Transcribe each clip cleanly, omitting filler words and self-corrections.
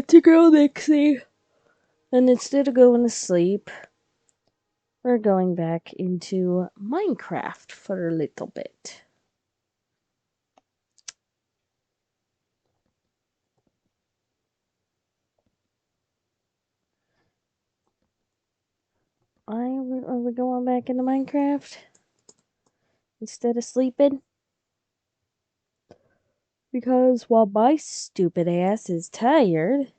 it's a girl Nixie. And instead of going to sleep, we're going back into Minecraft for a little bit. Are we going back into Minecraft? Instead of sleeping? Because while my stupid ass is tired...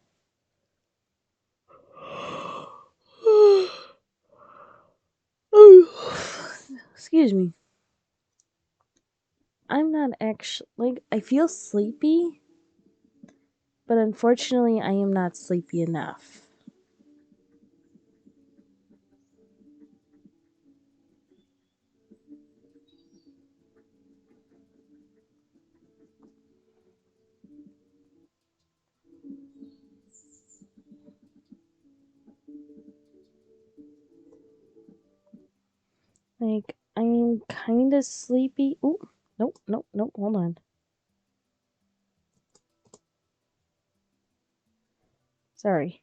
Excuse me. I'm not actually... Like, I feel sleepy, but unfortunately I am not sleepy enough. Like, I'm kind of sleepy. Ooh, nope, hold on. Sorry.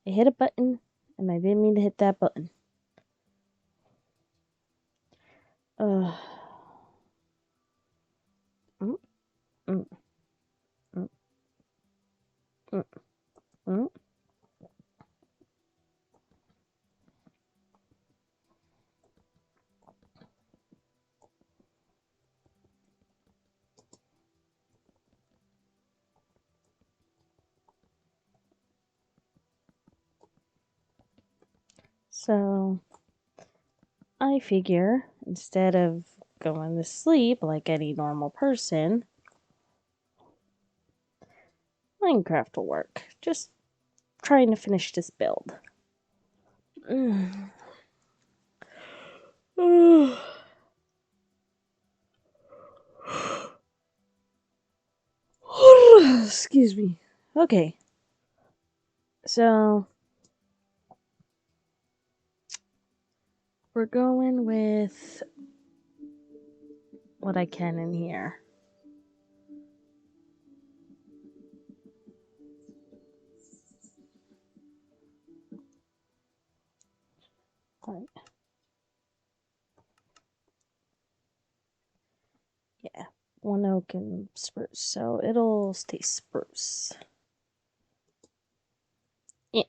I hit a button, and I didn't mean to hit that button. Mm, mm, mm, mm, mm. So, I figure, instead of going to sleep like any normal person, Minecraft will work. Just trying to finish this build. Excuse me. Okay. So, we're going with what I can in here. Right. Yeah, one oak and spruce, so it'll stay spruce. Yeah.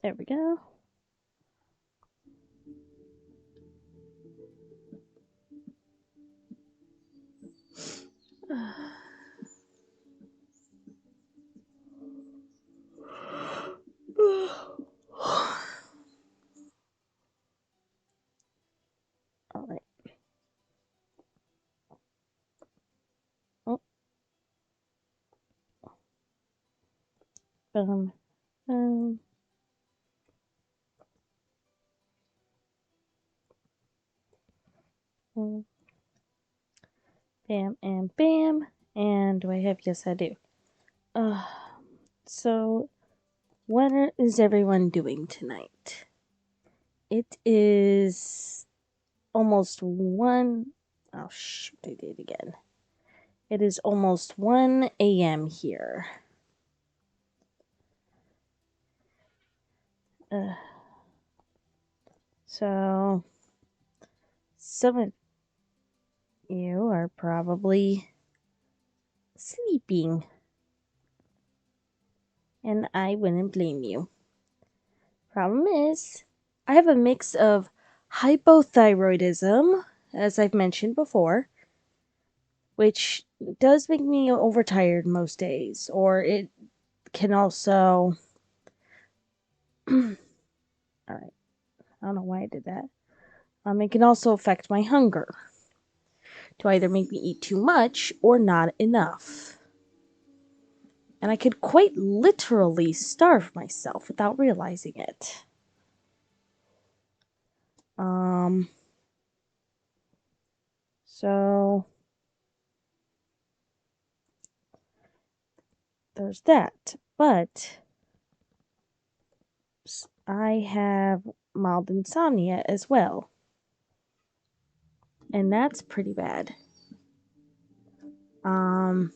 There we go. All right. Oh, um, um, bam and bam. And do I have? Yes, I do. So what is everyone doing tonight? It is almost 1. Oh, shoot, I did it again. It is almost 1 a.m. here. So, some of you are probably sleeping. And I wouldn't blame you. Problem is, I have a mix of hypothyroidism, as I've mentioned before, which does make me overtired most days, or it can also... Alright, I don't know why I did that. It can also affect my hunger, to either make me eat too much or not enough. And I could quite literally starve myself without realizing it. So there's that. But I have mild insomnia as well, and that's pretty bad. Um,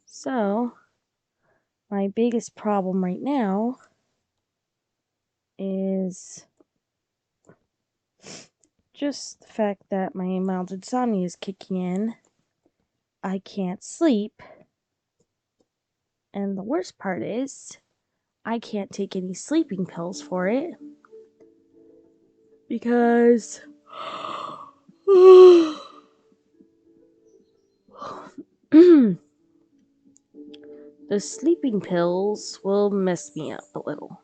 so my biggest problem right now is just the fact that my mild insomnia is kicking in. I can't sleep, and the worst part is I can't take any sleeping pills for it because the sleeping pills will mess me up a little.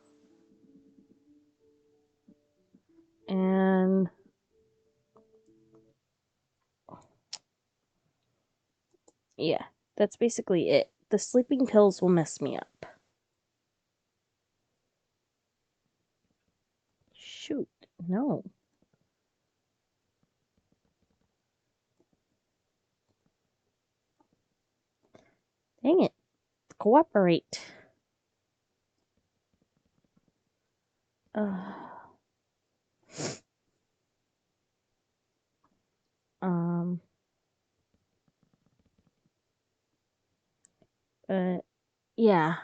And yeah, that's basically it. The sleeping pills will mess me up. Shoot, no. Dang it. Cooperate. Uh, um, yeah.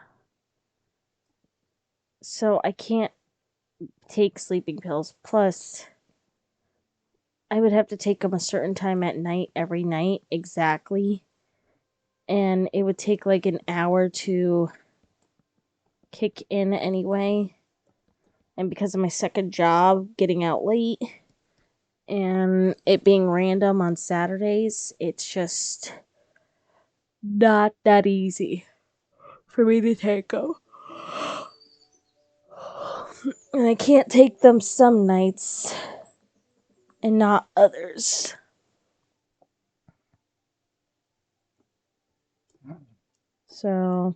So I can't take sleeping pills. Plus, I would have to take them a certain time at night, every night, exactly. And it would take like an hour to kick in anyway. And because of my second job getting out late and it being random on Saturdays, it's just not that easy for me to take them. And I can't take them some nights and not others. So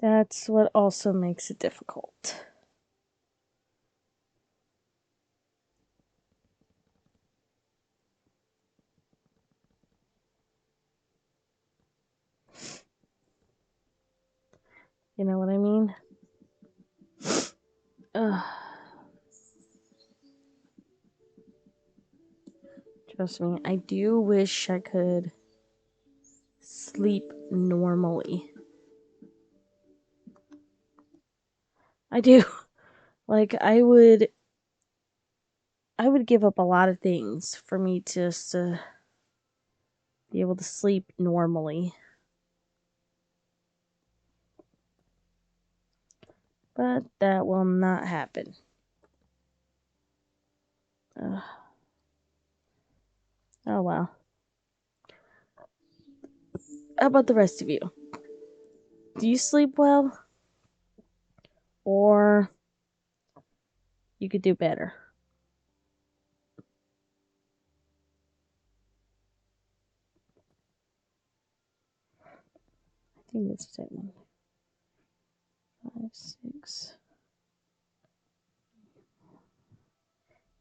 that's what also makes it difficult. You know what I mean? Ugh. Trust me, I do wish I could sleep normally. I do. Like I would give up a lot of things for me just to be able to sleep normally. But that will not happen. Ugh. Oh well. How about the rest of you? Do you sleep well? Or you could do better? I think that's the same one. 5, 6.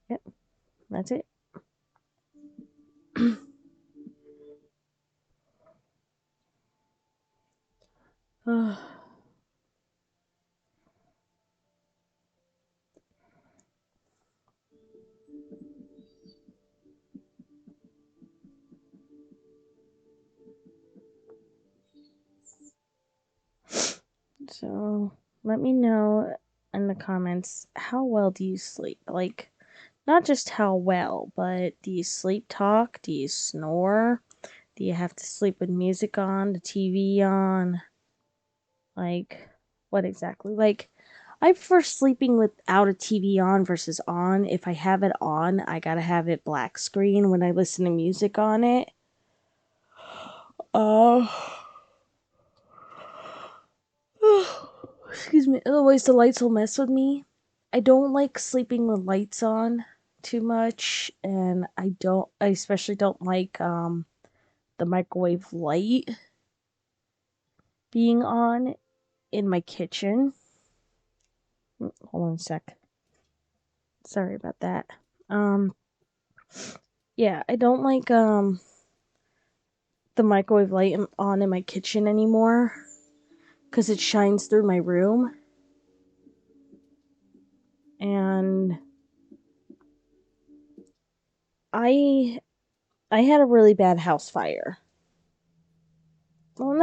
Yep, that's it. So let me know in the comments, how well do you sleep? Like, not just how well, but do you sleep talk? Do you snore? Do you have to sleep with music on, the TV on? Like, what exactly? Like, I prefer sleeping without a TV on versus on. If I have it on, I gotta have it black screen when I listen to music on it. Uh, excuse me. Otherwise, the lights will mess with me. I don't like sleeping with lights on too much, and I especially don't like the microwave light being on in my kitchen. Hold on a sec. Sorry about that. Um, yeah, I don't like the microwave light on in my kitchen anymore because it shines through my room, and I I had a really bad house fire. Well,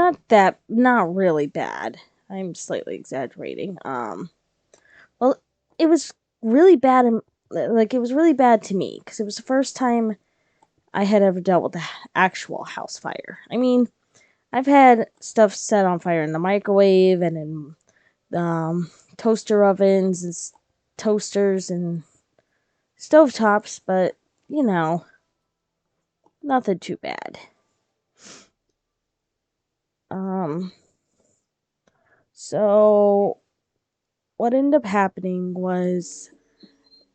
not really bad. I'm slightly exaggerating. Well, it was really bad. Like it was really bad to me because it was the first time I had ever dealt with the actual house fire. I mean, I've had stuff set on fire in the microwave and in toaster ovens and toasters and stovetops, but you know, nothing too bad. Um, so what ended up happening was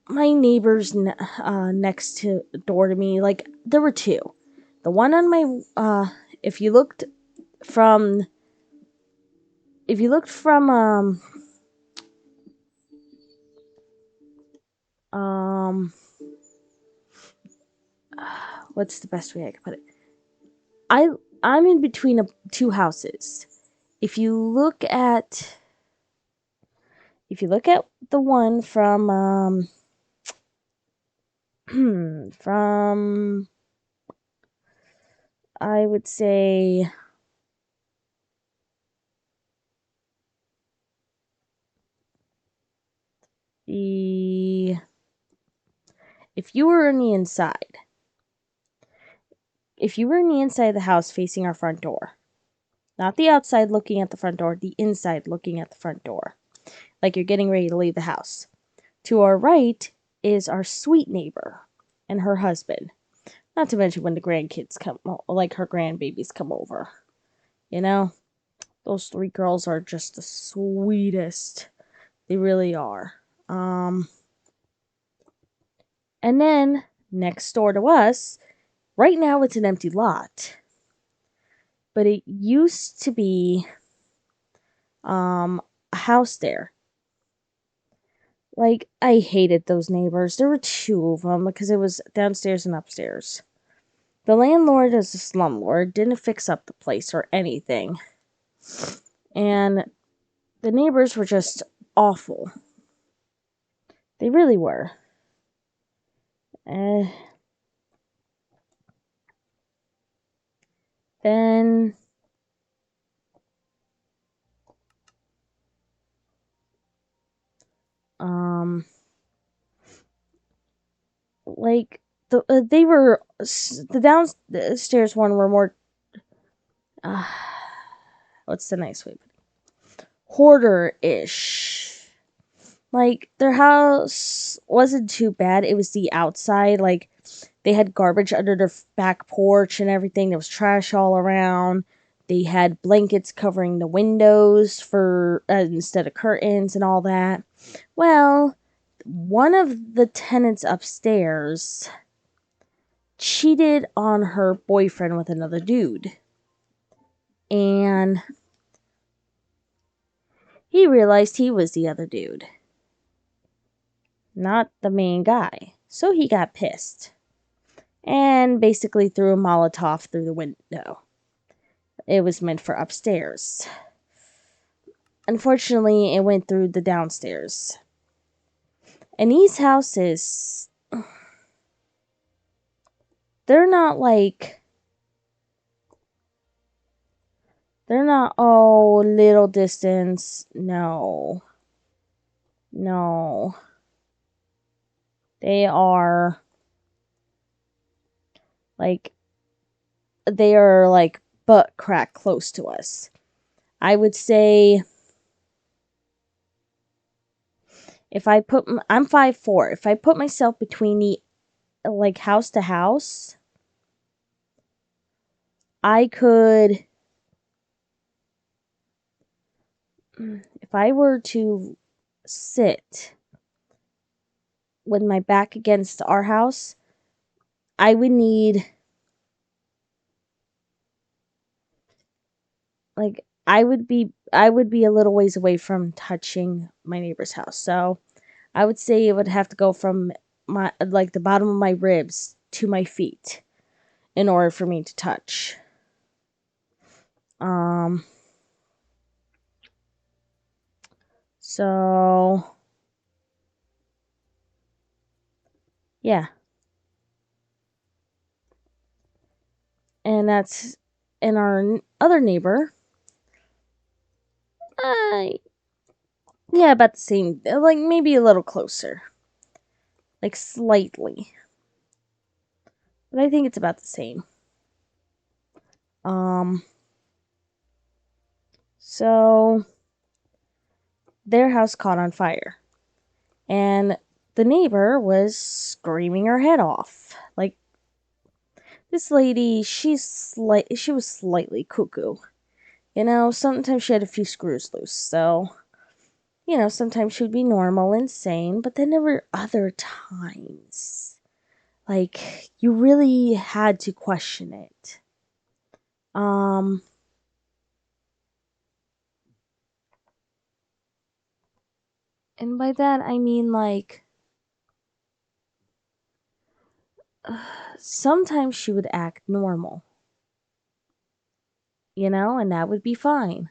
my neighbors next to door to me, like there were two. The one on my if you looked from if you looked from um what's the best way I could put it? I I'm in between two houses. If you look at if you look at the one from from I would say the if you were on the inside, if you were in the inside of the house facing our front door, not the outside looking at the front door, the inside looking at the front door, like you're getting ready to leave the house. To our right is our sweet neighbor and her husband. Not to mention when the grandkids come, like her grandbabies come over. You know, those three girls are just the sweetest. They really are. Um, and then next door to us, right now it's an empty lot, but it used to be a house there. Like I hated those neighbors. There were two of them because it was downstairs and upstairs. The landlord, as a slumlord, didn't fix up the place or anything, and the neighbors were just awful. They really were. Uh, then, um, like they were the downstairs one were more. Uh, what's the nice way? Hoarder ish. Like their house wasn't too bad. It was the outside. Like they had garbage under their back porch and everything. There was trash all around. They had blankets covering the windows for instead of curtains and all that. Well, one of the tenants upstairs cheated on her boyfriend with another dude. And he realized he was the other dude, not the main guy. So he got pissed and basically threw a Molotov through the window. It was meant for upstairs. Unfortunately, it went through the downstairs. And these houses, they're not like, they're not, oh, little distance. No. No. They are like, they are like butt crack close to us. I would say if I put, I'm 5'4". If I put myself between the, like, house to house, I could, if I were to sit with my back against our house, I would need, like, I would be a little ways away from touching my neighbor's house. So I would say it would have to go from my like the bottom of my ribs to my feet in order for me to touch. Um so yeah, and that's and our other neighbor, uh yeah, about the same, like maybe a little closer, like slightly, but I think it's about the same. Um so their house caught on fire, and the neighbor was screaming her head off. Like, this lady, she was slightly cuckoo. Sometimes she had a few screws loose. So, sometimes she would be normal and sane, but then there were other times like you really had to question it. Um and by that I mean like sometimes she would act normal, and that would be fine.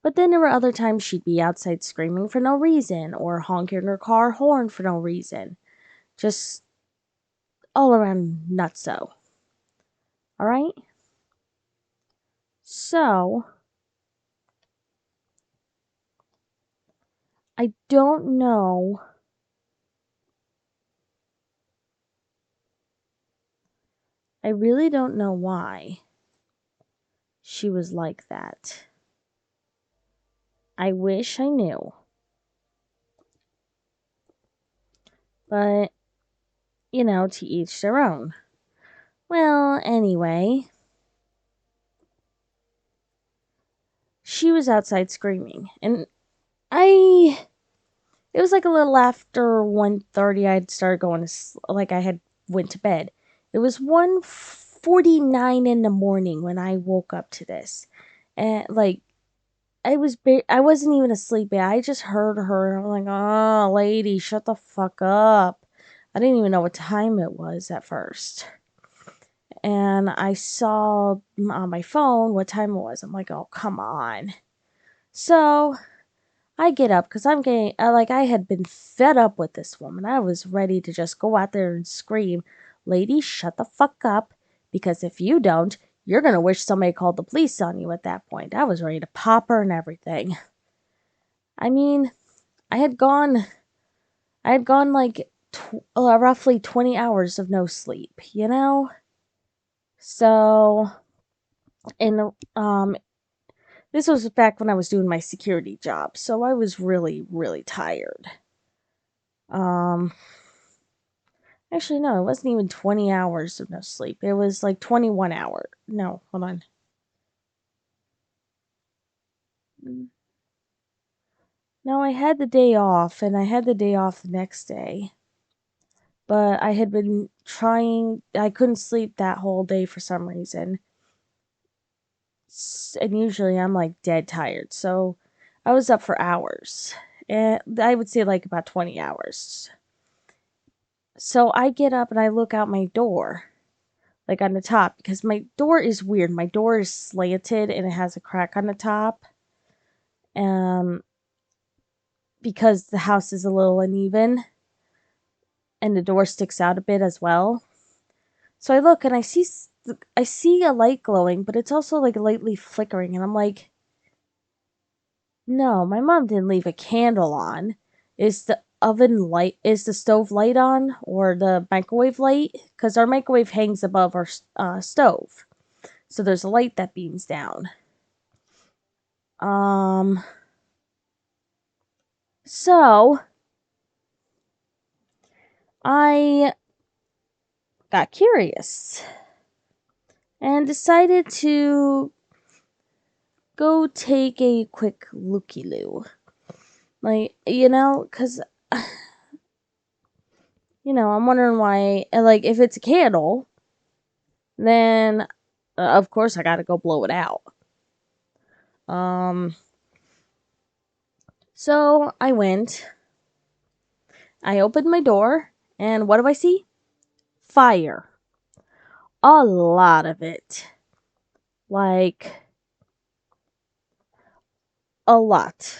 But then there were other times she'd be outside screaming for no reason or honking her car horn for no reason. Just all around nutso. Alright? So, I don't know. I really don't know why she was like that. I wish I knew. But, to each their own. Well, anyway, she was outside screaming. And I it was like a little after 1:30 I'd started going to like I had went to bed. It was 1:49 in the morning when I woke up to this. And like I wasn't even asleep yet. I just heard her and I'm like, "Oh, lady, shut the fuck up." I didn't even know what time it was at first. And I saw on my phone what time it was. I'm like, "Oh, come on." So, I get up because I'm getting, like, I had been fed up with this woman. I was ready to just go out there and scream, "Lady, shut the fuck up, because if you don't, you're gonna wish somebody called the police on you at that point." I was ready to pop her and everything. I mean, I had gone, like roughly 20 hours of no sleep. So, and this was back when I was doing my security job, so I was really, really tired. Um, Actually, no, it wasn't even 20 hours of no sleep. It was like 21 hour. No, hold on. No, I had the day off, and I had the day off the next day. But I had been trying, I couldn't sleep that whole day for some reason. And usually I'm like dead tired. So I was up for hours. And I would say like about 20 hours. So I get up and I look out my door, like on the top, because my door is weird. My door is slanted and it has a crack on the top. Um, because the house is a little uneven and the door sticks out a bit as well. So I look and I see a light glowing, but it's also like lightly flickering, and I'm like, "No, my mom didn't leave a candle on. Is the stove light on or the microwave light? Because our microwave hangs above our stove, so there's a light that beams down." Um. So I got curious and decided to go take a quick looky loo. Like, because, I'm wondering why, like, if it's a candle, then, of course, I gotta go blow it out. Um, so I went, I opened my door, and what do I see? Fire. A lot of it. Like, a lot.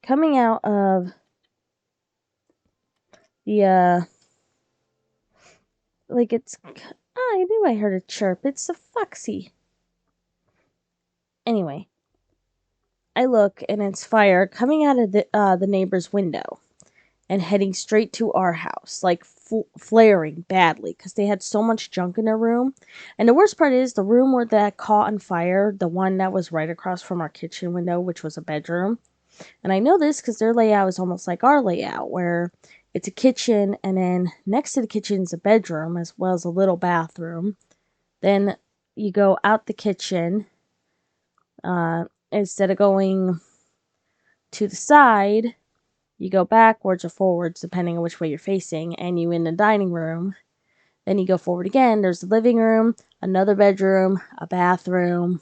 Coming out of the, like it's, oh, I knew I heard a chirp. It's a foxy. Anyway, I look, and it's fire coming out of the neighbor's window and heading straight to our house, like flaring badly because they had so much junk in their room. And the worst part is the room where that caught on fire, the one that was right across from our kitchen window, which was a bedroom. And I know this because their layout is almost like our layout, where it's a kitchen, and then next to the kitchen is a bedroom as well as a little bathroom. Then you go out the kitchen, instead of going to the side, you go backwards or forwards, depending on which way you're facing, and you in the dining room. Then you go forward again. There's the living room, another bedroom, a bathroom,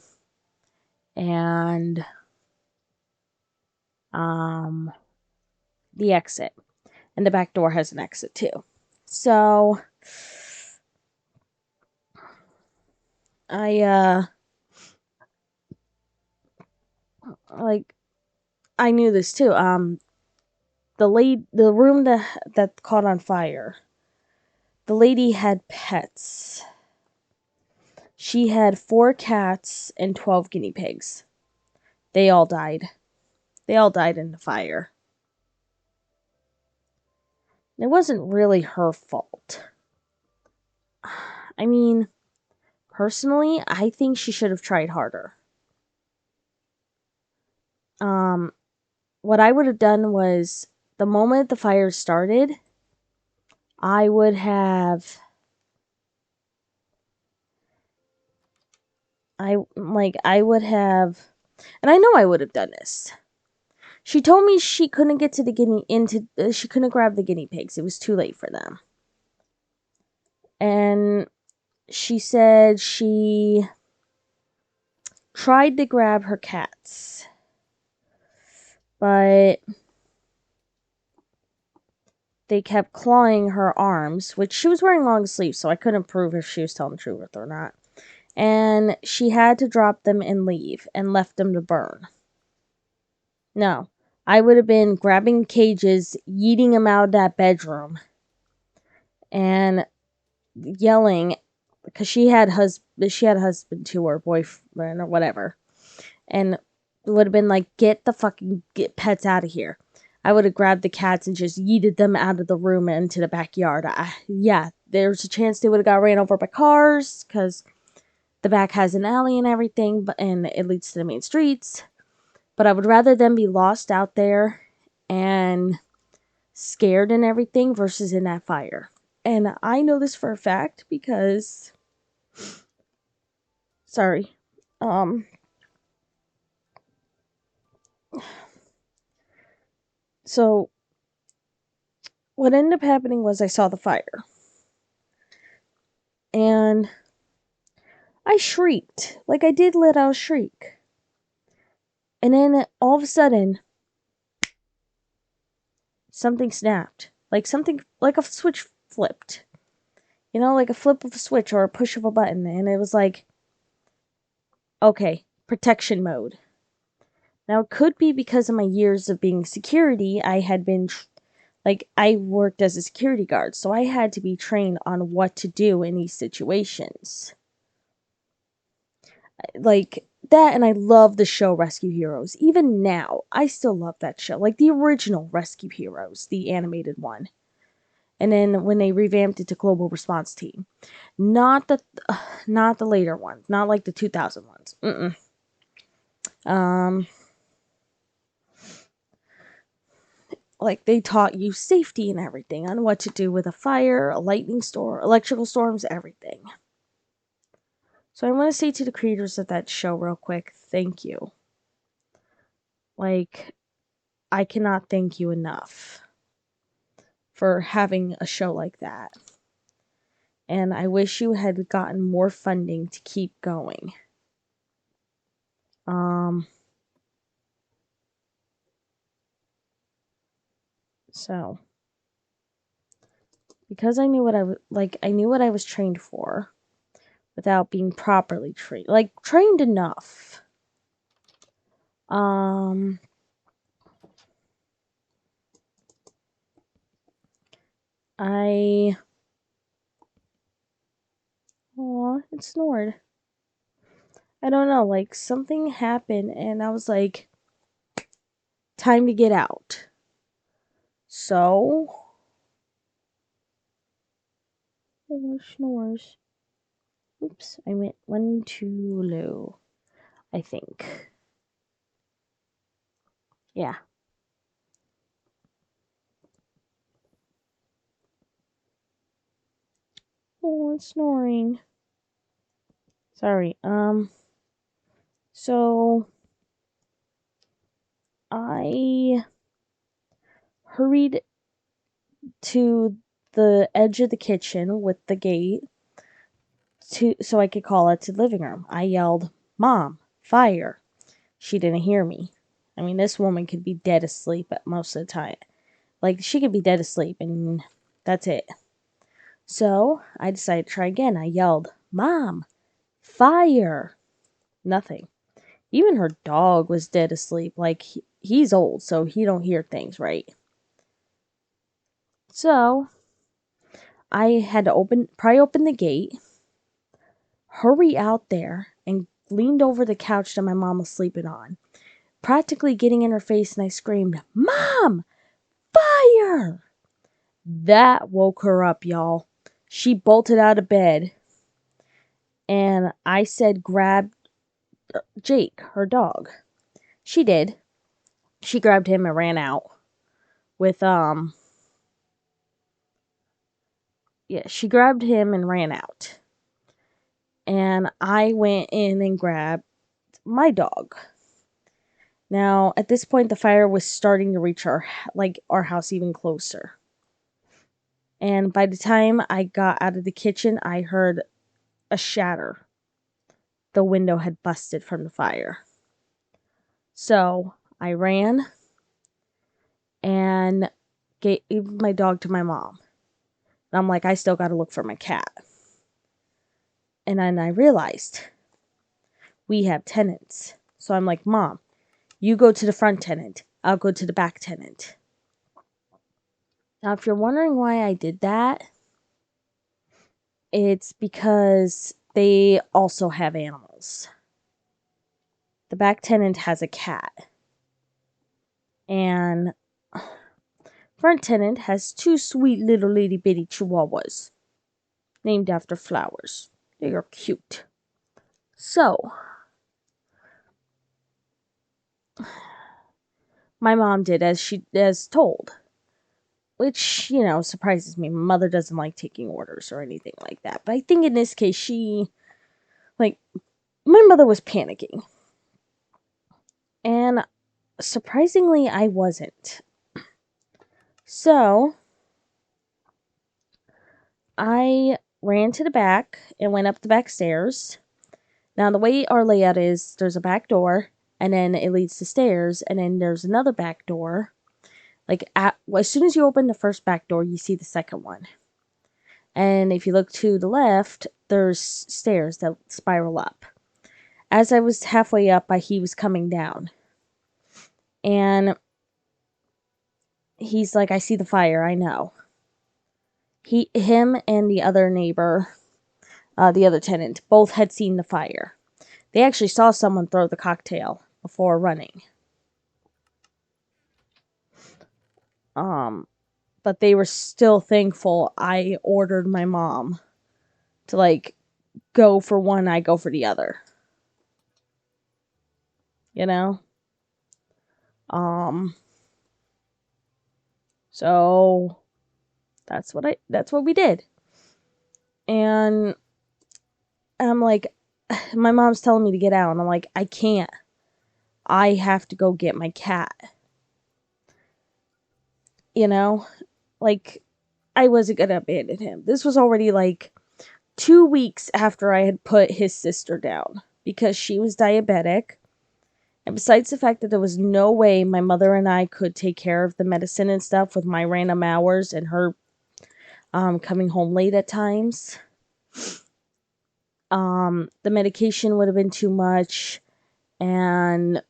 and the exit. And the back door has an exit too. So I like I knew this too. The room that caught on fire. The lady had pets. She had 4 cats and 12 guinea pigs. They all died. They all died in the fire. It wasn't really her fault. I mean, personally, I think she should have tried harder. What I would have done was, the moment the fire started, I would have, I would have, and I know I would have done this. She told me she couldn't get to the she couldn't grab the guinea pigs. It was too late for them. And she said she tried to grab her cats, but they kept clawing her arms, which she was wearing long sleeves, so I couldn't prove if she was telling the truth or not. And she had to drop them and leave, and left them to burn. No, I would have been grabbing cages, yeeting them out of that bedroom, and yelling, because she had a husband too, or boyfriend, or whatever, and would have been like, get pets out of here. I would have grabbed the cats and just yeeted them out of the room and into the backyard. Yeah, there's a chance they would have got ran over by cars, because the back has an alley and everything, and it leads to the main streets. But I would rather them be lost out there and scared and everything versus in that fire. And I know this for a fact because, sorry, so what ended up happening was I saw the fire. And I shrieked. Like, I did let out a shriek. And then all of a sudden, something snapped. Like a switch flipped. You know, like a flip of a switch or a push of a button. And it was like, okay, protection mode. Now, it could be because of my years of being security. I had been, I worked as a security guard. So I had to be trained on what to do in these situations. Like that, and I love the show Rescue Heroes. Even now, I still love that show. Like the original Rescue Heroes, the animated one. And then when they revamped it to Global Response Team. Not the not the later ones, not like the 2000 ones. Like they taught you safety and everything on what to do with a fire, a lightning storm, electrical storms, everything. So I want to say to the creators of that show real quick, thank you. Like, I cannot thank you enough for having a show like that. And I wish you had gotten more funding to keep going. So, because I knew what I knew what I was trained for without being properly trained, like trained enough. Um, I, oh, it snored. I don't know, like something happened and I was like, time to get out. So, oh, snores. Oops, I went one too low, I think. Yeah. Oh, it's snoring. Sorry. So I hurried to the edge of the kitchen with the gate so I could call it to the living room. I yelled, "Mom, fire." She didn't hear me. I mean, this woman could be dead asleep at most of the time. Like, she could be dead asleep and that's it. So I decided to try again. I yelled, "Mom, fire." Nothing. Even her dog was dead asleep. Like, he's old, so he don't hear things, right? So I had to pry open the gate, hurry out there, and leaned over the couch that my mom was sleeping on, practically getting in her face, and I screamed, "Mom, fire!" That woke her up, y'all. She bolted out of bed, and I said, "Grab Jake, her dog." She did. She grabbed him and ran out with, yeah, she grabbed him and ran out. And I went in and grabbed my dog. Now, at this point, the fire was starting to reach our house even closer. And by the time I got out of the kitchen, I heard a shatter. The window had busted from the fire. So I ran and gave my dog to my mom. And I'm like, I still got to look for my cat. And then I realized we have tenants. So I'm like, Mom, you go to the front tenant. I'll go to the back tenant. Now, if you're wondering why I did that, it's because they also have animals. The back tenant has a cat. And front tenant has two sweet little itty bitty chihuahuas named after flowers. They are cute. So, my mom did as told. Which, surprises me. My mother doesn't like taking orders or anything like that. But I think in this case, my mother was panicking. And surprisingly, I wasn't. So, I ran to the back and went up the back stairs. Now, the way our layout is, there's a back door, and then it leads to stairs, and then there's another back door. As soon as you open the first back door, you see the second one. And if you look to the left, there's stairs that spiral up. As I was halfway up, he was coming down. And he's like, "I see the fire, I know." Him and the other neighbor, the other tenant, both had seen the fire. They actually saw someone throw the cocktail before running. But they were still thankful I ordered my mom to, go for one, I go for the other. You know? So that's what we did. And I'm like, my mom's telling me to get out, and I'm like, I can't. I have to go get my cat. You know? I wasn't gonna abandon him. This was already 2 weeks after I had put his sister down because she was diabetic And besides the fact that there was no way my mother and I could take care of the medicine and stuff with my random hours and her coming home late at times, the medication would have been too much, and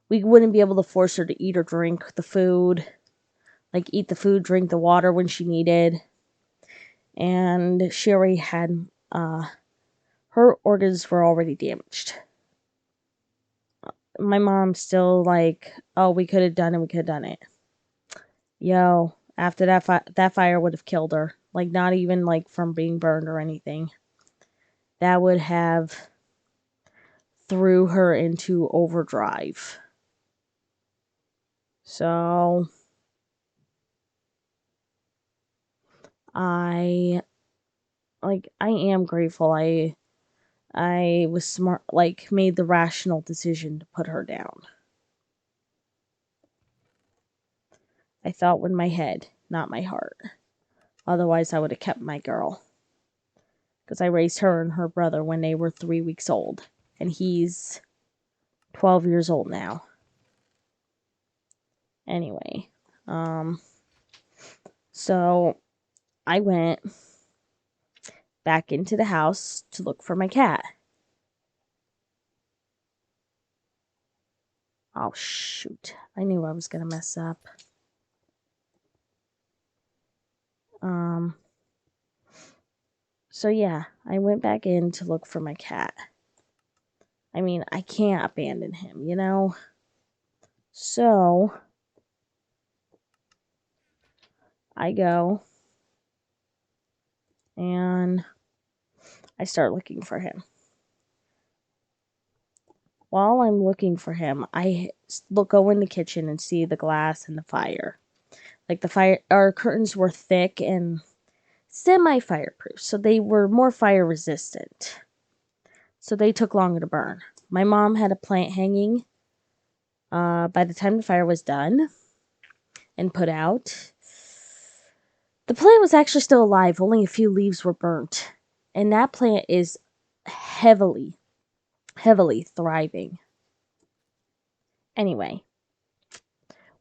we wouldn't be able to force her to eat or drink the food, like eat the food, drink the water when she needed. And she already had, her organs were already damaged. My mom's still like, oh, we could have done it, we could have done it. Yo, after that fire would have killed her. Like, not even like from being burned or anything. That would have threw her into overdrive. So I am grateful I was smart, like made the rational decision to put her down. I thought with my head, not my heart. Otherwise I would have kept my girl. Because I raised her and her brother when they were 3 weeks old. And he's 12 years old now. Anyway, so I went back into the house to look for my cat. Oh, shoot. I knew I was going to mess up. So yeah, I went back in to look for my cat. I mean, I can't abandon him, you know? So I go and I start looking for him. While I'm looking for him, I go in the kitchen and see the glass and the fire. Like our curtains were thick and semi-fireproof, so they were more fire resistant. So they took longer to burn. My mom had a plant hanging. By the time the fire was done and put out, the plant was actually still alive. Only a few leaves were burnt. And that plant is heavily thriving. Anyway,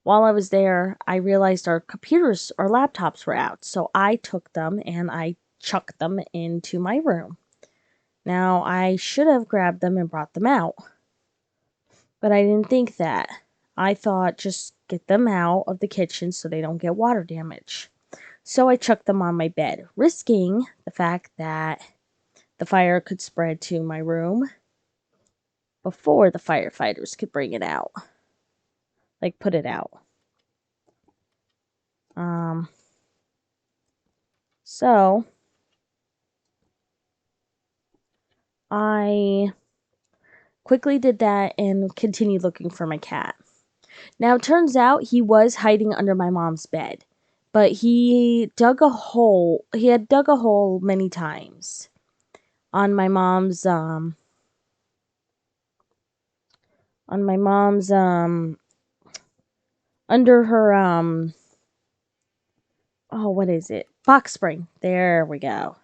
while I was there, I realized our computers or laptops were out. So I took them and I chucked them into my room. Now, I should have grabbed them and brought them out. But I didn't think that. I thought just get them out of the kitchen so they don't get water damage. So I chucked them on my bed, risking the fact that the fire could spread to my room before the firefighters could bring it out. Like, put it out. So I quickly did that and continued looking for my cat. Now, it turns out he was hiding under my mom's bed, but he had dug a hole many times on my mom's under her oh, what is it? Box spring. There we go.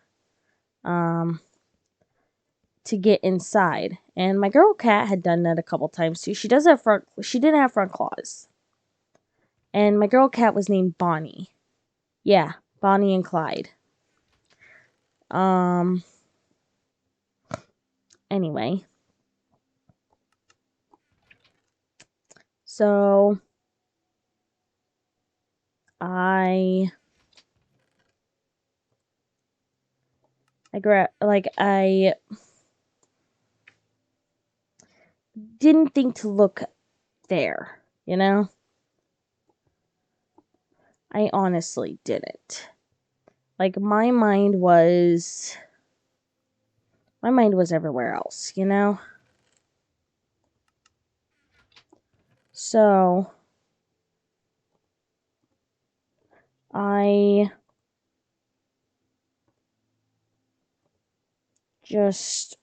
To get inside. And my girl cat had done that a couple times too. She didn't have front claws. And my girl cat was named Bonnie. Yeah, Bonnie and Clyde. Anyway. So I didn't think to look there, you know? I honestly didn't. Like, my mind was everywhere else, you know? So I just,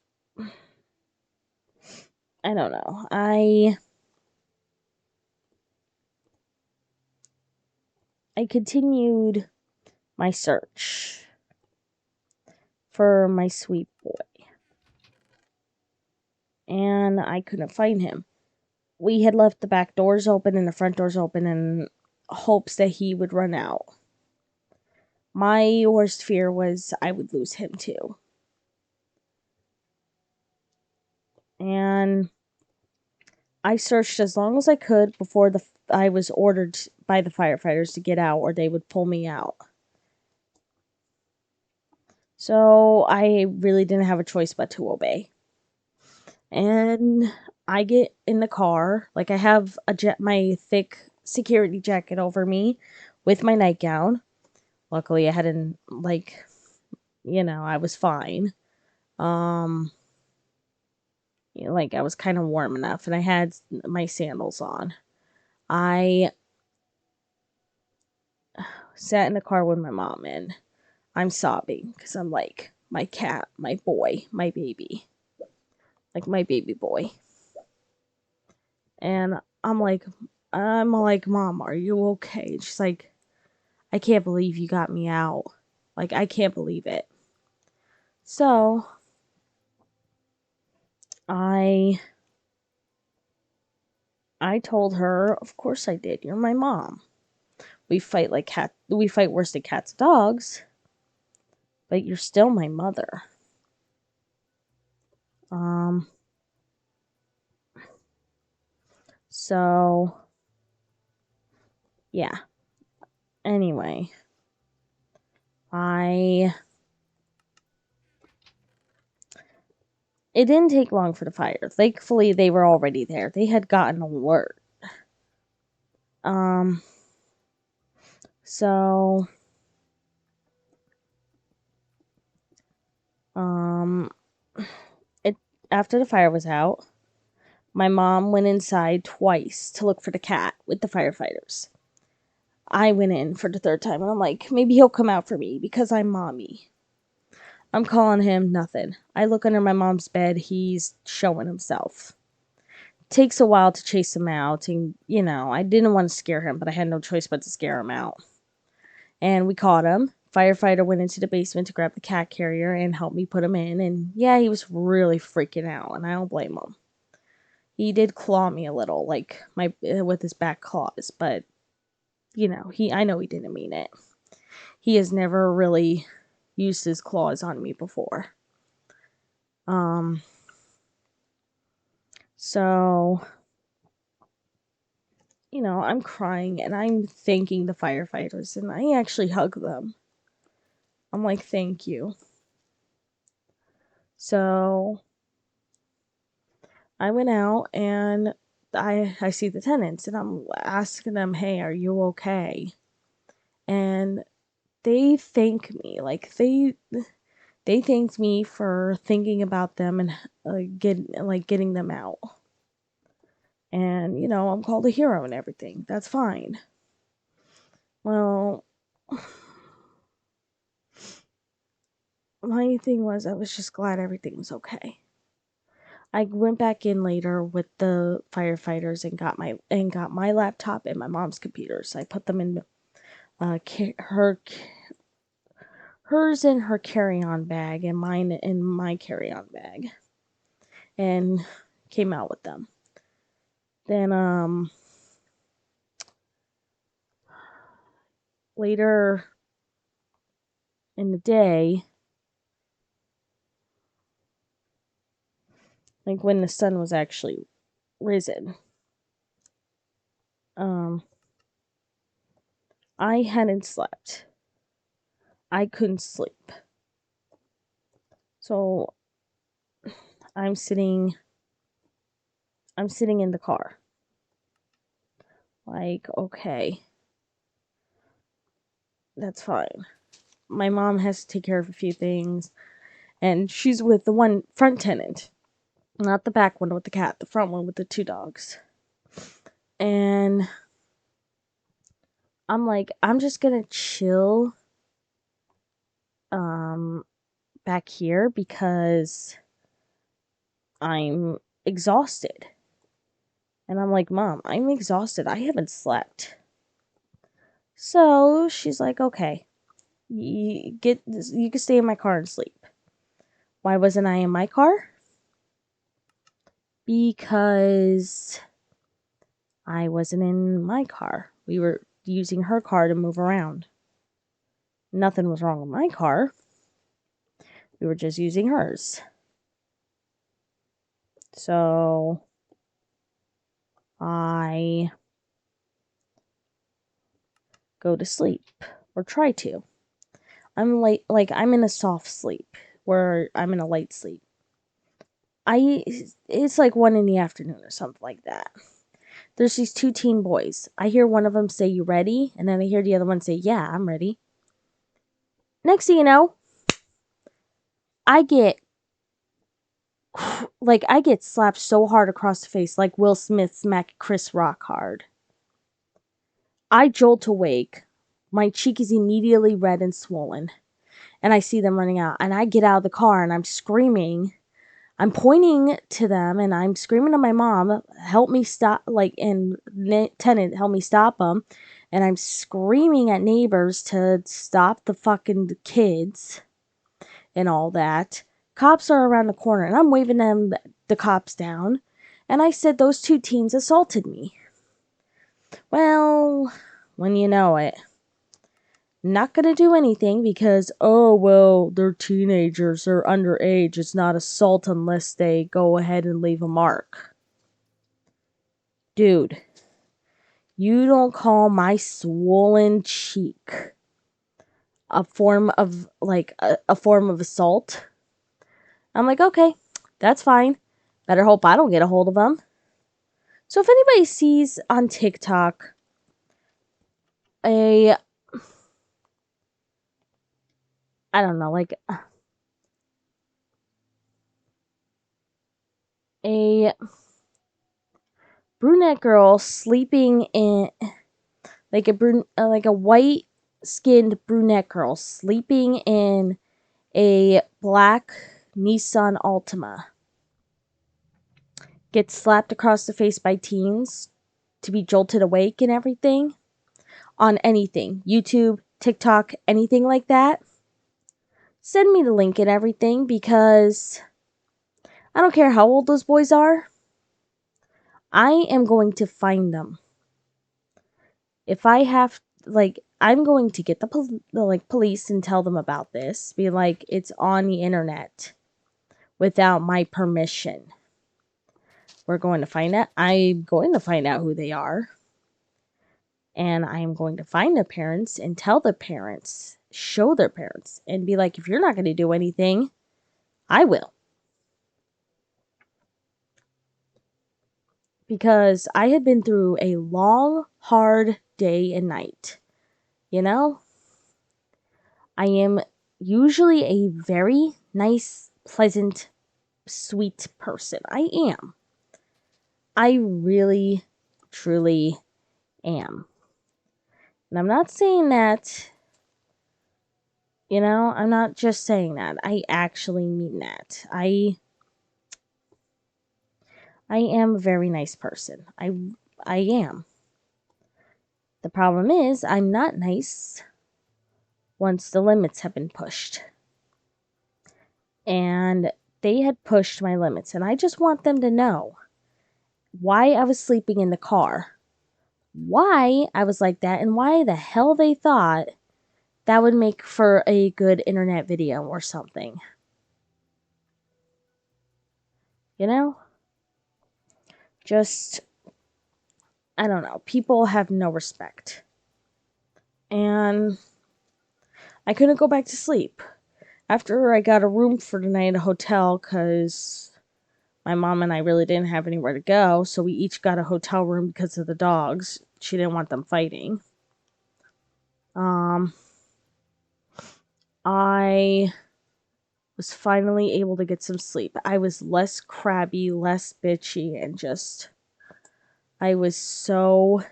I don't know. I continued my search for my sweet boy. and I couldn't find him. We had left the back doors open and the front doors open in hopes that he would run out. My worst fear was I would lose him too. And I searched as long as I could before I was ordered by the firefighters to get out or they would pull me out. So I really didn't have a choice but to obey. And I get in the car, like I have my thick security jacket over me with my nightgown. Luckily I hadn't I was fine. Um I was kind of warm enough and I had my sandals on. I sat in the car with my mom and I'm sobbing because I'm like, my cat, my boy, my baby. Like my baby boy. And I'm like, Mom, are you okay? And she's like, I can't believe you got me out. Like, I can't believe it. So, I told her, of course I did. You're my mom. We fight worse than cats and dogs, but you're still my mother. Um, so, yeah. Anyway, I it didn't take long for the fire. Thankfully, they were already there. They had gotten alert. Um, so, um, it after the fire was out, my mom went inside twice to look for the cat with the firefighters. I went in for the third time and I'm like, maybe he'll come out for me because I'm mommy. I'm calling him, nothing. I look under my mom's bed, he's showing himself. Takes a while to chase him out, and I didn't want to scare him, but I had no choice but to scare him out. And we caught him. Firefighter went into the basement to grab the cat carrier and help me put him in, and yeah, he was really freaking out, and I don't blame him. He did claw me a little, like my with his back claws, but I know he didn't mean it. He has never really used his claws on me before. Um so I'm crying and I'm thanking the firefighters and I actually hug them. I'm like, thank you. So I went out and I see the tenants and I'm asking them, "Hey, are you okay?" And they thank me. Like they thanked me for thinking about them and getting them out. And I'm called a hero and everything. That's fine. Well, my thing was I was just glad everything was okay. I went back in later with the firefighters and got my laptop and my mom's computers. I put them in hers in her carry-on bag and mine in my carry-on bag, and came out with them. Then later in the day, like when the sun was actually risen, um I hadn't slept. I couldn't sleep. So I'm sitting in the car. Like, okay, that's fine. My mom has to take care of a few things, and she's with the one front tenant, not the back one with the cat, the front one with the two dogs. And I'm like, I'm just gonna chill back here because I'm exhausted. And I'm like, Mom, I'm exhausted. I haven't slept. So she's like, okay, you can stay in my car and sleep. Why wasn't I in my car? because I wasn't in my car. We were using her car to move around. Nothing was wrong with my car. We were just using hers. So I go to sleep, or try to. I'm I'm in a soft sleep, where I'm in a light sleep. It's like 1 in the afternoon or something like that. There's these 2 teen boys. I hear one of them say, "You ready?" And then I hear the other one say, "Yeah, I'm ready." Next thing you know, I get I get slapped so hard across the face, like Will Smith smacked Chris Rock hard. I jolt awake. My cheek is immediately red and swollen. And I see them running out. And I get out of the car and I'm screaming. I'm pointing to them and I'm screaming to my mom, help me stop, and tenant, help me stop them. And I'm screaming at neighbors to stop the fucking kids and all that. Cops are around the corner and I'm waving the cops down. And I said those 2 teens assaulted me. Well, when you know it. Not gonna do anything because, oh, well, they're teenagers, they're underage, it's not assault unless they go ahead and leave a mark. Dude, you don't call my swollen cheek a form of, a form of assault? I'm like, okay, that's fine. Better hope I don't get a hold of them. So if anybody sees on TikTok a, I don't know, a brunette girl sleeping in, like a white skinned brunette girl sleeping in a black Nissan Altima, gets slapped across the face by teens to be jolted awake and everything, on anything, YouTube, TikTok, anything like that, send me the link and everything, because I don't care how old those boys are, I am going to find them. If I have, I'm going to get the police and tell them about this. Be like, it's on the internet without my permission. We're going to find out. I'm going to find out who they are. And I'm going to find the parents and tell the parents, show their parents, and be like, if you're not going to do anything, I will. Because I had been through a long, hard day and night. You know? I am usually a very nice, pleasant, sweet person. I am. I really, truly am. And I'm not saying that, I'm not just saying that. I actually mean that. I am a very nice person. I am. The problem is, I'm not nice once the limits have been pushed. And they had pushed my limits. And I just want them to know why I was sleeping in the car, why I was like that, and why the hell they thought that would make for a good internet video or something. You know? Just, I don't know. People have no respect. And I couldn't go back to sleep. After I got a room for the night at a hotel, because my mom and I really didn't have anywhere to go, so we each got a hotel room because of the dogs. She didn't want them fighting. I was finally able to get some sleep. I was less crabby, less bitchy, and just, I was so,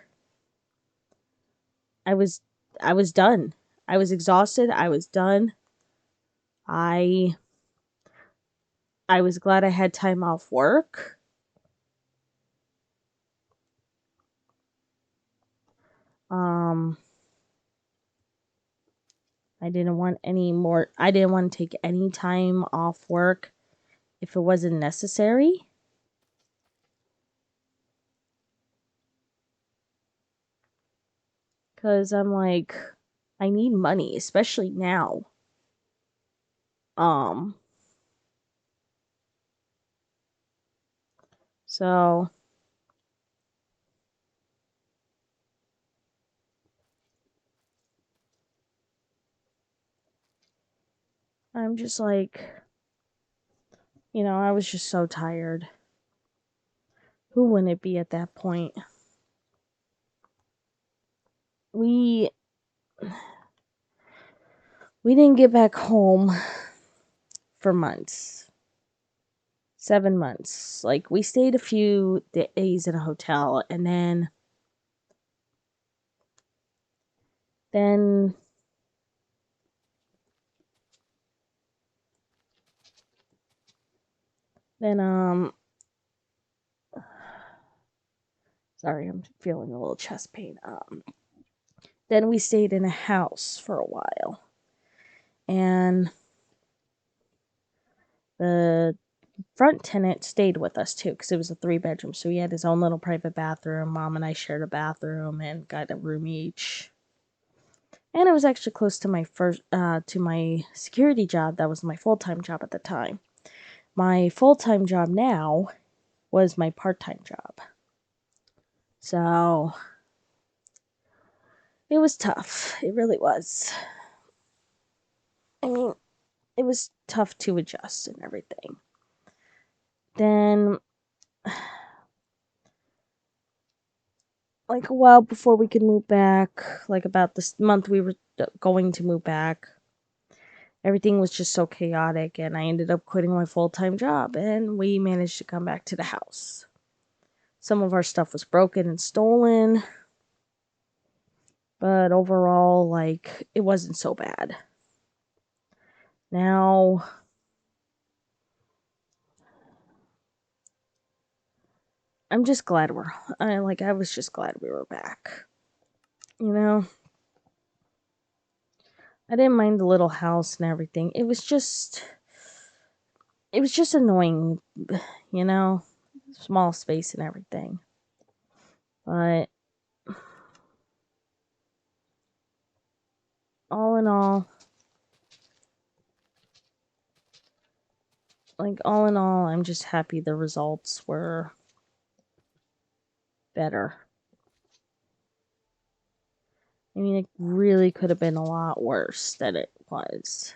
I was done. I was exhausted. I was done. I was glad I had time off work. I didn't want to take any time off work if it wasn't necessary. Because I'm like, I need money, especially now. Um, so I'm just like, I was just so tired. Who wouldn't it be at that point? We we didn't get back home for months. 7 months. Like, we stayed a few days in a hotel, and then then sorry, I'm feeling a little chest pain. Then we stayed in a house for a while, and the front tenant stayed with us too, because it was a 3-bedroom, so he had his own little private bathroom. Mom and I shared a bathroom and got a room each. And it was actually close to my security job. That was my full-time job at the time. My full-time job now was my part-time job. So it was tough. It really was. I mean, it was tough to adjust and everything. Then, like, a while before we could move back, like about this month we were going to move back, everything was just so chaotic, and I ended up quitting my full-time job, and we managed to come back to the house. Some of our stuff was broken and stolen, but overall, like, it wasn't so bad. Now, I'm just glad I was just glad we were back. You know? I didn't mind the little house and everything. It was just annoying, you know? Small space and everything. But all in all, I'm just happy the results were better. I mean, it really could have been a lot worse than it was.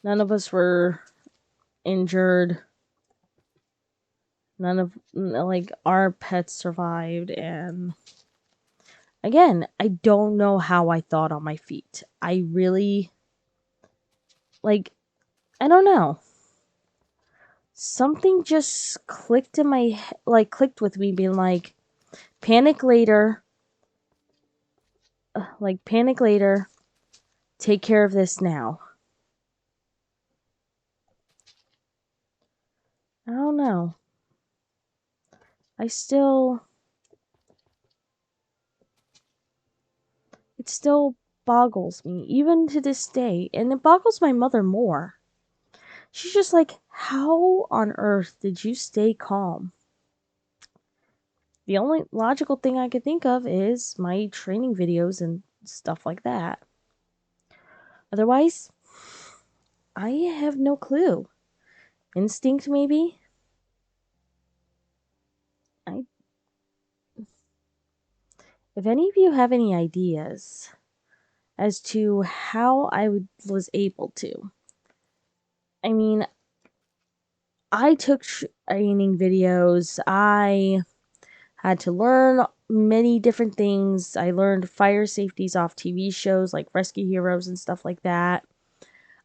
None of us were injured. None of, like, our pets survived, and again, I don't know how I thought on my feet. I really, like, I don't know. Something just clicked in my, clicked with me, being like, panic later, panic later, take care of this now. I don't know. It still boggles me, even to this day, and it boggles my mother more. She's just like, how on earth did you stay calm? The only logical thing I could think of is my training videos and stuff like that. Otherwise, I have no clue. Instinct, maybe? I If any of you have any ideas as to how was able to. I mean, I took training videos. I had to learn many different things. I learned fire safeties off TV shows like Rescue Heroes and stuff like that.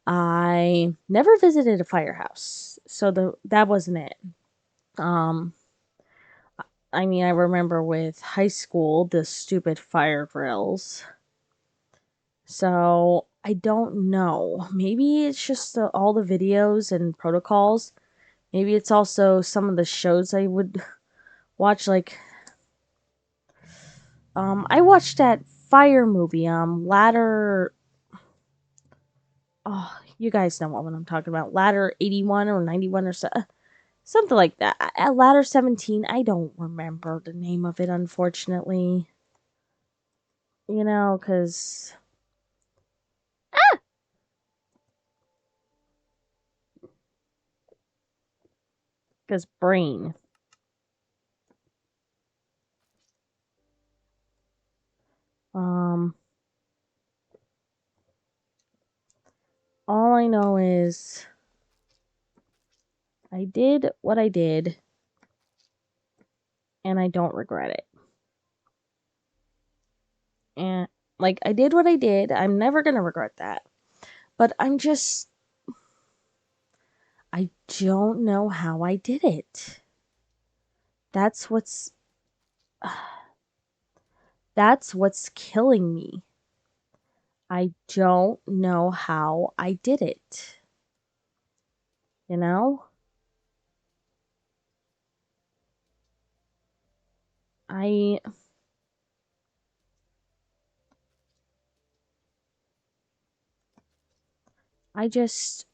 I never visited a firehouse, so that wasn't it. Um, I mean, I remember with high school, the stupid fire drills. So I don't know. Maybe it's just all the videos and protocols. Maybe it's also some of the shows I would watch. Like, I watched that fire movie, Ladder. Oh, you guys know what I'm talking about. Ladder 81 or 91 or so. Something like that. At Ladder 17, I don't remember the name of it, unfortunately. You know, because brain. Um, all I know is I did what I did, and I don't regret it. And like, I did what I did. I'm never gonna regret that. But I don't know how I did it. That's what's that's what's killing me. I don't know how I did it. You know? I I just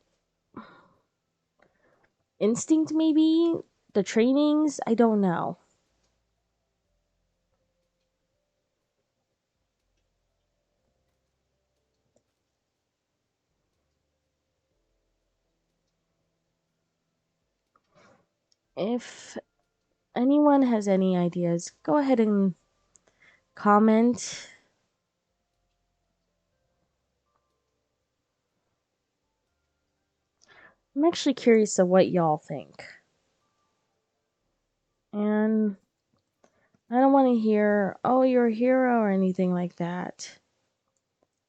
instinct maybe, the trainings, I don't know. If anyone has any ideas, go ahead and comment. I'm actually curious of what y'all think. And I don't want to hear, oh, you're a hero or anything like that.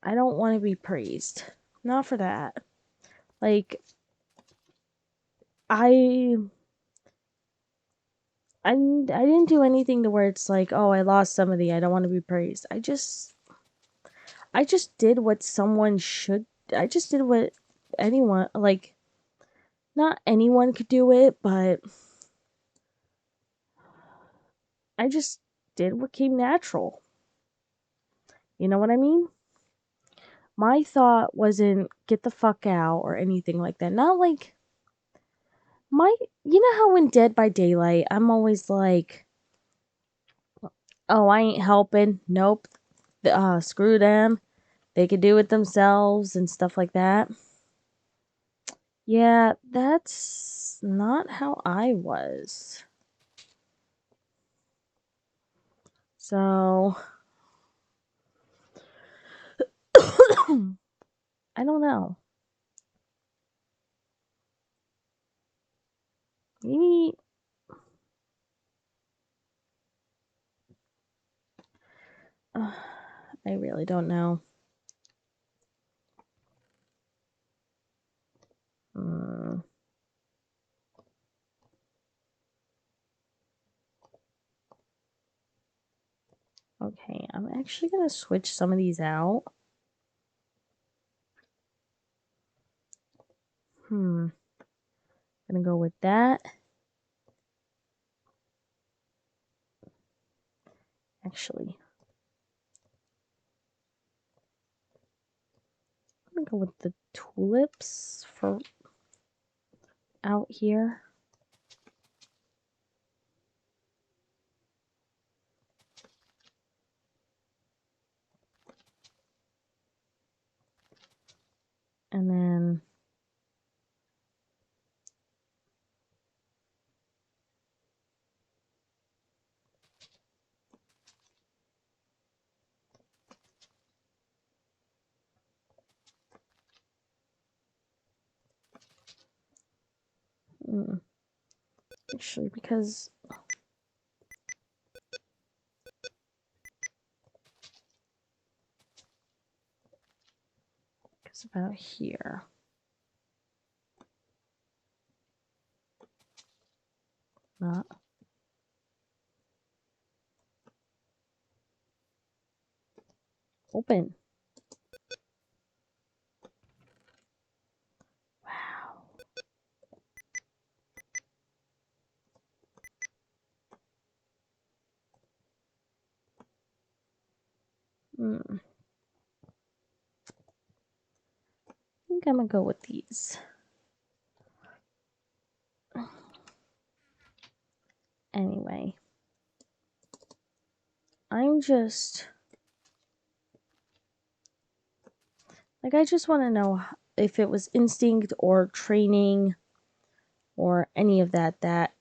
I don't want to be praised. Not for that. Like, I didn't do anything to where it's like, oh, I lost somebody, I don't want to be praised. I just did what someone should. I just did what anyone, like, not anyone could do it, but I just did what came natural. You know what I mean? My thought wasn't get the fuck out or anything like that. Not like my, you know how in Dead by Daylight, I'm always like, oh, I ain't helping. Nope. Screw them. They could do it themselves and stuff like that. Yeah, that's not how I was. So, I don't know. Maybe I really don't know. Mm, okay, I'm actually gonna switch some of these out. Gonna go with that. Actually, I'm gonna go with the tulips for out here. And then actually, because about here. Not open. Wow. I think I'm gonna go with these. Anyway, I'm just Like, I just want to know if it was instinct or training or any of that that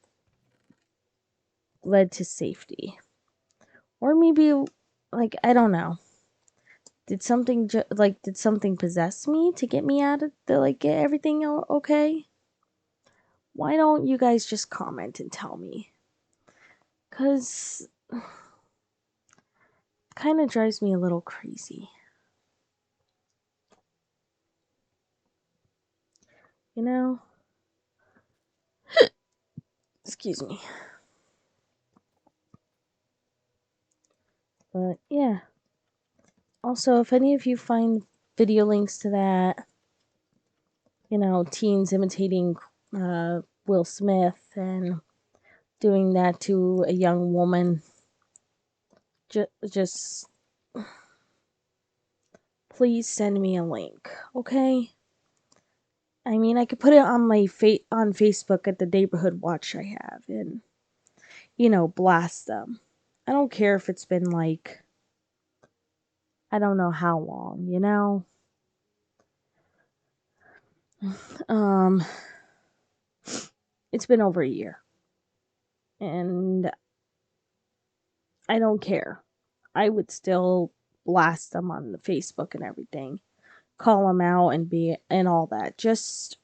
led to safety. Or maybe, like, I don't know. Did something did something possess me to get me out of the get everything okay? Why don't you guys just comment and tell me? Cause kind of drives me a little crazy. You know? Excuse me. But yeah. Also, if any of you find video links to that, teens imitating Will Smith and doing that to a young woman, just please send me a link, okay? I mean, I could put it on my on Facebook at the neighborhood watch I have, and blast them. I don't care if it's been I don't know how long. Um, it's been over a year, and I don't care. I would still blast them on the Facebook and everything, call them out and all that. Just,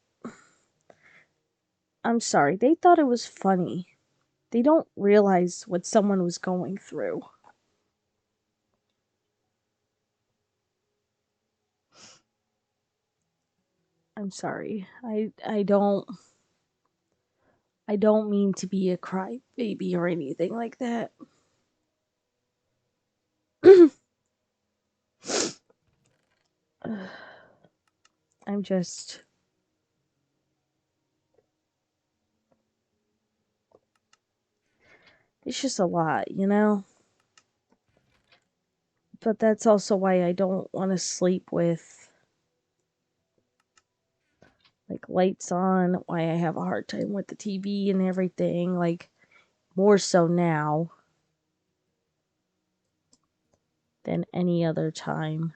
I'm sorry, they thought it was funny. They don't realize what someone was going through. I'm sorry. I don't mean to be a crybaby or anything like that. I'm just it's just a lot. But that's also why I don't want to sleep with lights on, why I have a hard time with the TV and everything, more so now than any other time.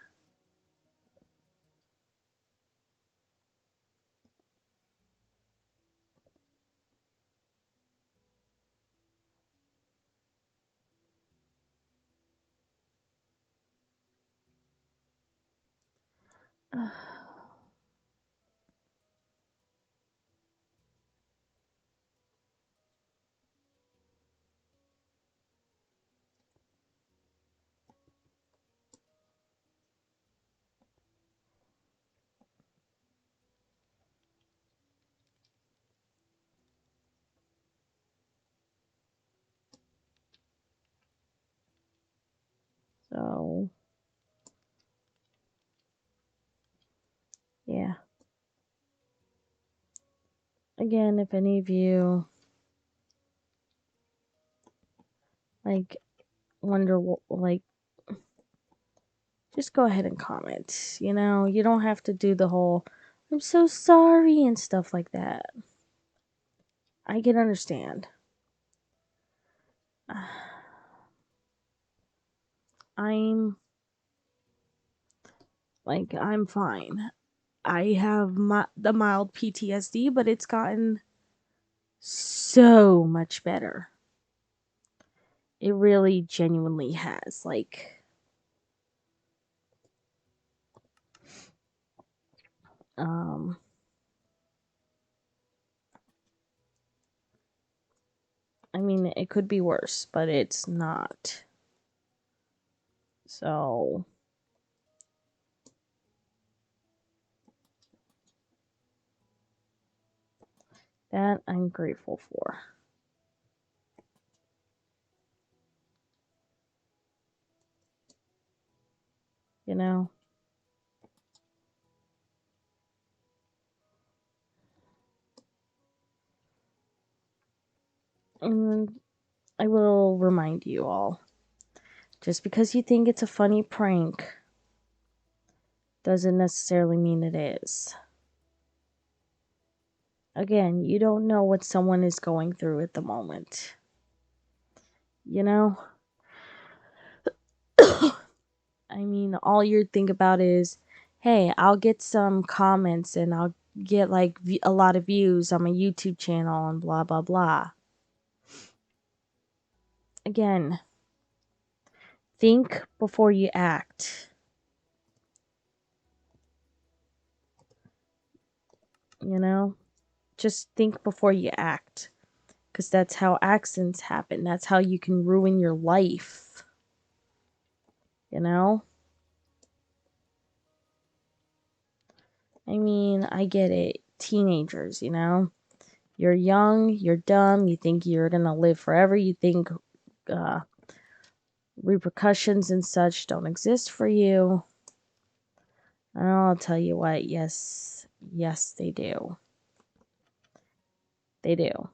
So, yeah. Again, if any of you wonder what just go ahead and comment. You don't have to do the whole I'm so sorry and stuff like that. I can understand. I'm I'm fine. I have the mild PTSD, but it's gotten so much better. It really genuinely has. Um I mean, it could be worse, but it's not. So, that I'm grateful for. You know? And I will remind you all, just because you think it's a funny prank doesn't necessarily mean it is. Again, you don't know what someone is going through at the moment. You know? I mean, all you think about is hey, I'll get some comments and I'll get like a lot of views on my YouTube channel and blah blah blah. Again, think before you act. You know? Just think before you act. Because that's how accidents happen. That's how you can ruin your life. You know? I mean, I get it. Teenagers, you know? You're young, you're dumb, you think you're gonna live forever, you think repercussions and such don't exist for you. And I'll tell you what, yes, they do. They do.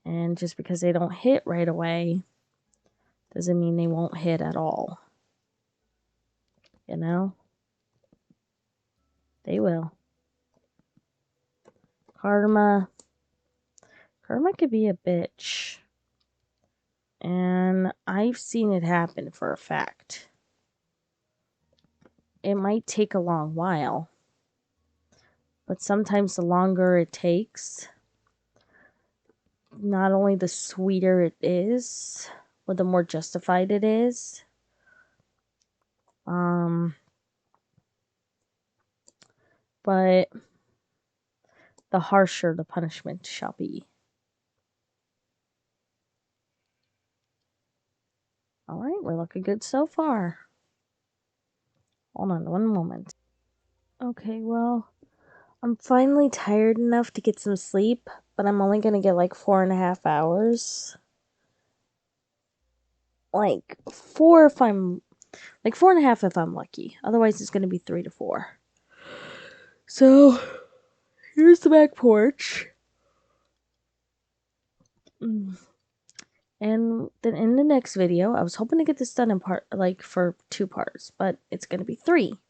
And just because they don't hit right away doesn't mean they won't hit at all. You know? They will. Karma could be a bitch. And I've seen it happen for a fact. It might take a long while, but sometimes the longer it takes, not only the sweeter it is, but the more justified it is. But the harsher the punishment shall be. Alright, we're looking good so far. Hold on one moment. Okay, well, I'm finally tired enough to get some sleep, but I'm only gonna get like 4.5 hours. Like 4.5 if I'm lucky. Otherwise, it's gonna be 3 to 4. So, here's the back porch. And then in the next video, I was hoping to get this done in for 2 parts, but it's gonna be 3.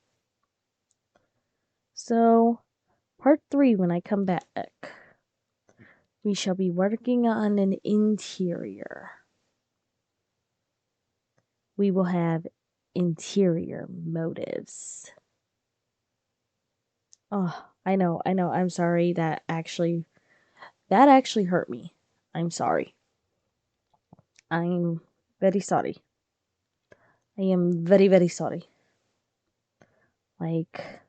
So, part 3 when I come back, we shall be working on an interior. We will have interior motives. Oh, I know, I'm sorry. That actually hurt me. I'm sorry. I'm very sorry. I am very, very sorry. Like,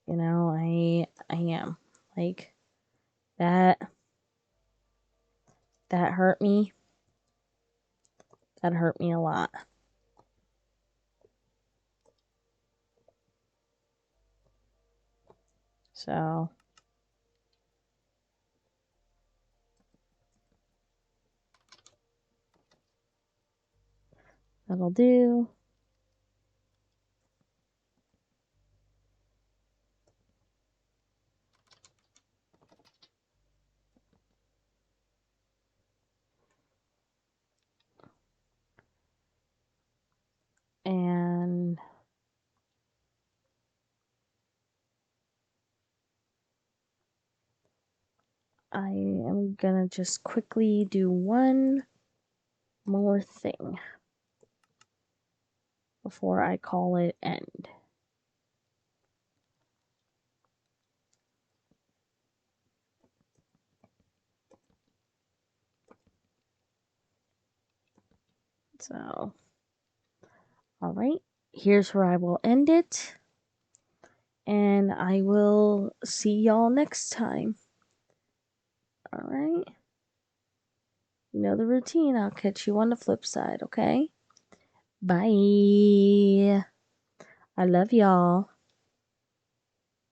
you know, I am. Like, that hurt me. That hurt me a lot. So, that'll do. And I am gonna just quickly do one more thing before I call it end. So, alright, here's where I will end it. And I will see y'all next time. Alright? You know the routine. I'll catch you on the flip side, okay? Bye. I love y'all.